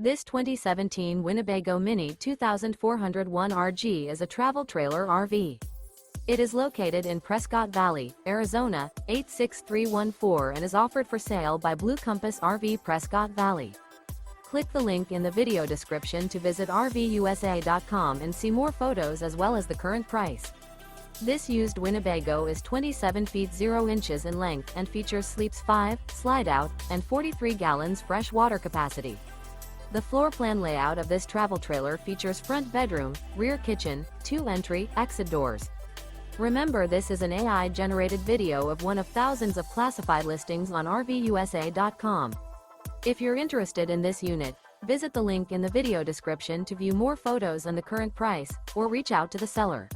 This 2017 Winnebago Minnie 2401 RG is a travel trailer RV. It is located in Prescott Valley, Arizona, 86314 and is offered for sale by Blue Compass RV Prescott Valley. Click the link in the video description to visit RVUSA.com and see more photos as well as the current price. This used Winnebago is 27 feet 0 inches in length and features sleeps 5, slide-out, and 43 gallons fresh water capacity. The floor plan layout of this travel trailer features front bedroom, rear kitchen, 2 entry, exit doors. Remember, this is an AI-generated video of one of thousands of classified listings on RVUSA.com. If you're interested in this unit, visit the link in the video description to view more photos and the current price, or reach out to the seller.